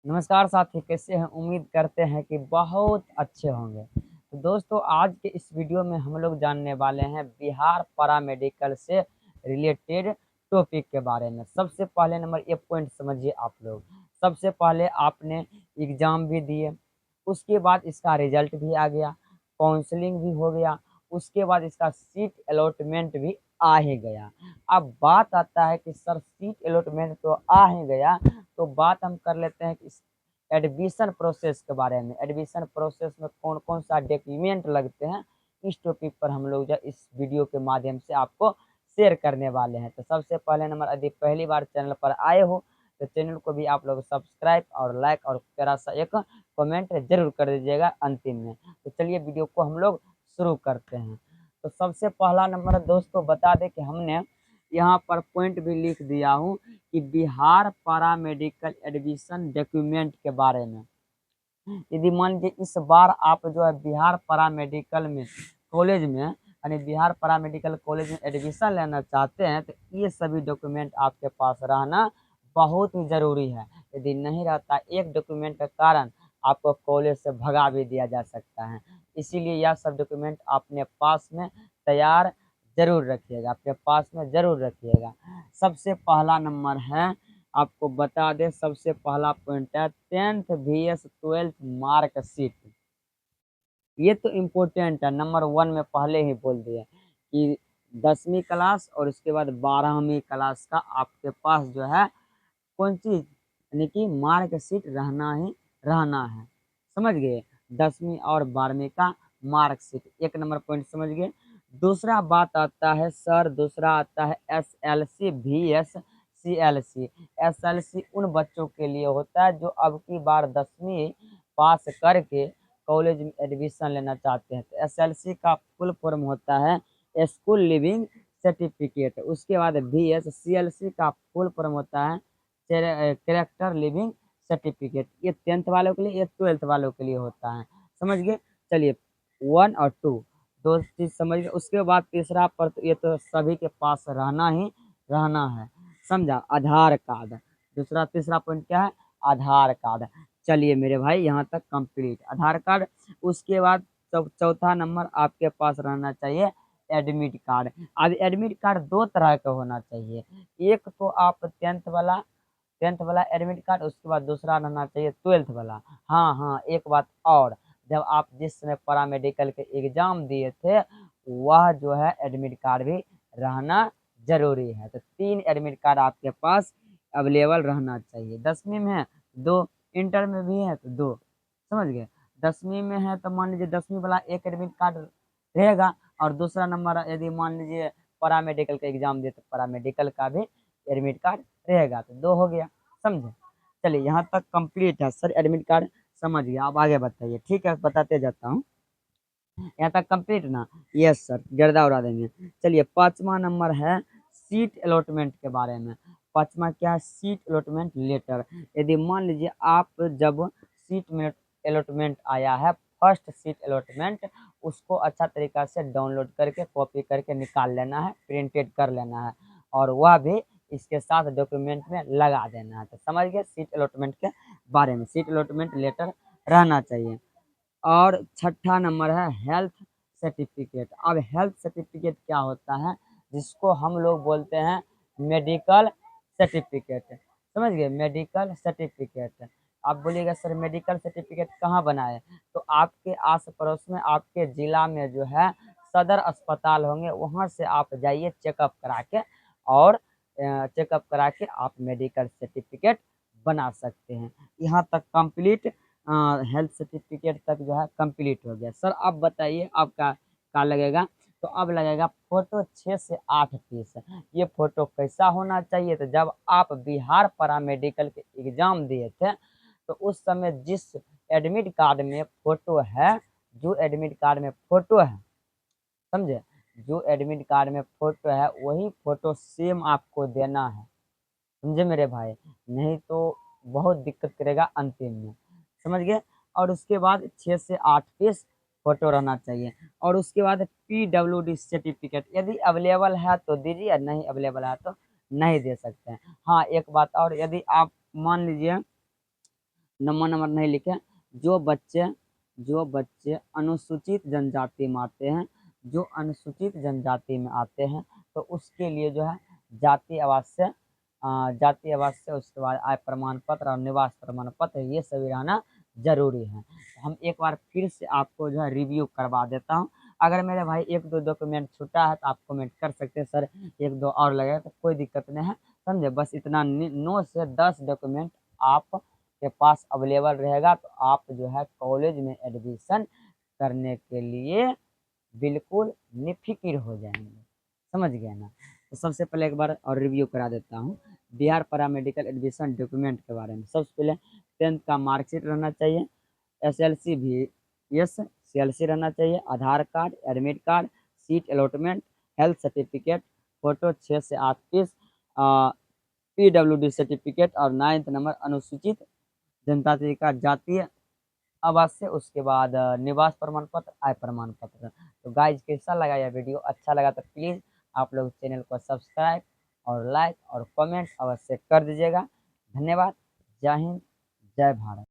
नमस्कार साथी, कैसे हैं? उम्मीद करते हैं कि बहुत अच्छे होंगे। तो दोस्तों, आज के इस वीडियो में हम लोग जानने वाले हैं बिहार पैरामेडिकल से रिलेटेड टॉपिक के बारे में। सबसे पहले नंबर एक पॉइंट समझिए आप लोग। सबसे पहले आपने एग्ज़ाम भी दिए, उसके बाद इसका रिजल्ट भी आ गया, काउंसलिंग भी हो गया, उसके बाद इसका सीट अलॉटमेंट भी आ ही गया। अब बात आता है कि सर सीट अलॉटमेंट तो आ ही गया, तो बात हम कर लेते हैं कि एडमिशन प्रोसेस के बारे में। एडमिशन प्रोसेस में कौन कौन सा डॉक्यूमेंट लगते हैं, इस टॉपिक पर हम लोग जो इस वीडियो के माध्यम से आपको शेयर करने वाले हैं। तो सबसे पहले नंबर, यदि पहली बार चैनल पर आए हो तो चैनल को भी आप लोग सब्सक्राइब और लाइक और प्यारा सा एक कमेंट जरूर कर दीजिएगा अंतिम में। तो चलिए वीडियो को हम लोग शुरू करते हैं। तो सबसे पहला नंबर दोस्तों बता दें कि हमने यहाँ पर पॉइंट भी लिख दिया हूँ कि बिहार पैरामेडिकल एडमिशन डॉक्यूमेंट के बारे में। यदि मान लीजिए इस बार आप जो है बिहार पैरामेडिकल में कॉलेज में यानी बिहार पैरामेडिकल कॉलेज में एडमिशन लेना चाहते हैं, तो ये सभी डॉक्यूमेंट आपके पास रहना बहुत ही ज़रूरी है। यदि नहीं रहता, एक डॉक्यूमेंट के कारण आपको कॉलेज से भगा भी दिया जा सकता है। इसीलिए यह सब डॉक्यूमेंट अपने पास में तैयार जरूर रखिएगा, अपने पास में जरूर रखिएगा। सबसे पहला नंबर है, आपको बता दें, सबसे पहला पॉइंट है 10th VS 12th मार्कशीट। ये तो इम्पोर्टेंट है, नंबर वन में पहले ही बोल दिए कि 10वीं क्लास और उसके बाद 12वीं क्लास का आपके पास जो है कौन चीज़ यानी कि मार्कशीट रहना ही रहना है। समझ गए? 10वीं और 12वीं का मार्कशीट, एक नंबर पॉइंट समझ गए। दूसरा बात आता है सर, दूसरा आता है SLC VS CLC। SLC उन बच्चों के लिए होता है जो अब की बार 10वीं पास करके कॉलेज में एडमिशन लेना चाहते हैं। तो SLC का फुल फॉर्म होता है स्कूल लिविंग सर्टिफिकेट। उसके बाद VS CLC का फुल फॉर्म होता है कैरेक्टर लिविंग सर्टिफिकेट। ये 10th वालों के लिए, ये 12th वालों के लिए होता है। समझ गए? चलिए, वन और टू दो चीज़ समझ गए। उसके बाद तीसरा पर तो ये तो सभी के पास रहना ही रहना है। समझा? आधार कार्ड। दूसरा तीसरा पॉइंट क्या है? आधार कार्ड। चलिए मेरे भाई, यहाँ तक कंप्लीट आधार कार्ड। उसके बाद चौथा नंबर आपके पास रहना चाहिए एडमिट कार्ड। अब एडमिट कार्ड दो तरह का होना चाहिए। एक तो आप 10th वाला एडमिट कार्ड, उसके बाद दूसरा रहना चाहिए 12th वाला। हाँ हाँ, एक बात और, जब आप जिस समय पैरामेडिकल के एग्जाम दिए थे, वह जो है एडमिट कार्ड भी रहना जरूरी है। तो 3 एडमिट कार्ड आपके पास अवेलेबल रहना चाहिए। 10वीं में है दो, इंटर में भी है तो दो। समझ गए? 10वीं में है तो मान लीजिए 10वीं वाला एक एडमिट कार्ड रहेगा, और दूसरा नंबर यदि मान लीजिए पैरामेडिकल का एग्जाम दिए तो पैरामेडिकल का भी एडमिट कार्ड रहेगा, तो दो हो गया। समझे? चलिए, यहाँ तक कंप्लीट है सर, एडमिट कार्ड समझ गया। अब आगे बताइए, ठीक है, बताते जाता हूँ। यहाँ तक कंप्लीट ना? यस सर, गर्दा उड़ा देंगे। चलिए, पांचवा नंबर है सीट अलॉटमेंट के बारे में। पांचवा क्या है? Seat allotment letter. यदि मान लीजिए आप जब सीट में अलॉटमेंट आया है, फर्स्ट सीट अलॉटमेंट, उसको अच्छा तरीका से डाउनलोड करके कॉपी करके निकाल लेना है, प्रिंटेड कर लेना है, और वह भी इसके साथ डॉक्यूमेंट में लगा देना है। तो समझ गए सीट अलॉटमेंट के बारे में। सीट अलॉटमेंट लेटर रहना चाहिए। और छठा नंबर है हेल्थ सर्टिफिकेट। अब हेल्थ सर्टिफिकेट क्या होता है? जिसको हम लोग बोलते हैं मेडिकल सर्टिफिकेट। समझ गए? Medical certificate. आप बोलिएगा सर मेडिकल सर्टिफिकेट कहाँ बनाए? तो आपके आस पड़ोस में, आपके ज़िला में जो है सदर अस्पताल होंगे, वहाँ से आप जाइए चेकअप करा के, और चेकअप करा के आप मेडिकल सर्टिफिकेट बना सकते हैं। यहाँ तक कंप्लीट हेल्थ सर्टिफिकेट तक जो है कंप्लीट हो गया। सर अब बताइए आपका क्या लगेगा? तो अब लगेगा फोटो 6 से 8 पीस। ये फोटो कैसा होना चाहिए? तो जब आप बिहार पैरामेडिकल के एग्जाम दिए थे, तो उस समय जिस एडमिट कार्ड में फोटो है, जो एडमिट कार्ड में फोटो है, समझे, जो एडमिट कार्ड में फोटो है वही फोटो सेम आपको देना है। समझे मेरे भाई? नहीं तो बहुत दिक्कत करेगा अंतिम में। समझ गए? और उसके बाद 6 से 8 पीस फोटो रहना चाहिए। और उसके बाद PWD सर्टिफिकेट, यदि अवेलेबल है तो दीजिए, नहीं अवेलेबल है तो नहीं दे सकते हैं। हाँ, एक बात और, यदि आप मान लीजिए नंबर नंबर नहीं लिखे। जो बच्चे जो बच्चे अनुसूचित जनजाति में आते हैं, जो अनुसूचित जनजाति में आते हैं, तो उसके लिए जो है जाति आवास जाति आवास उसके बाद आय प्रमाण पत्र और निवास प्रमाण पत्र ये सभी रहना जरूरी है। हम एक बार फिर से आपको जो है रिव्यू करवा देता हूँ। अगर मेरे भाई एक दो डॉक्यूमेंट छूटा है तो आप कमेंट कर सकते हैं सर एक दो और लगेगा, तो कोई दिक्कत नहीं है, समझे। बस इतना 9 से 10 डॉक्यूमेंट आप के पास अवेलेबल रहेगा तो आप जो है कॉलेज में एडमिशन करने के लिए बिल्कुल निफिकिर हो जाएंगे, समझ गए ना। तो सबसे पहले एक बार और रिव्यू करा देता हूँ बिहार पैरामेडिकल एडमिशन डॉक्यूमेंट के बारे में। सबसे पहले 10th का मार्कशीट रहना चाहिए, एसएलसी भी यस सीएलसी रहना चाहिए, Aadhaar card, admit card, seat allotment, health certificate, photo 6 से 8 पीस, पीडब्ल्यूडी सर्टिफिकेट और 9th नंबर अनुसूचित जनजाति का जातीय आवास, उसके बाद निवास प्रमाण पत्र, आय प्रमाण पत्र। तो गाइज कैसा लगा यह वीडियो, अच्छा लगा तो प्लीज़ आप लोग चैनल को सब्सक्राइब और लाइक और कमेंट अवश्य कर दीजिएगा। धन्यवाद। जय हिंद, जय भारत।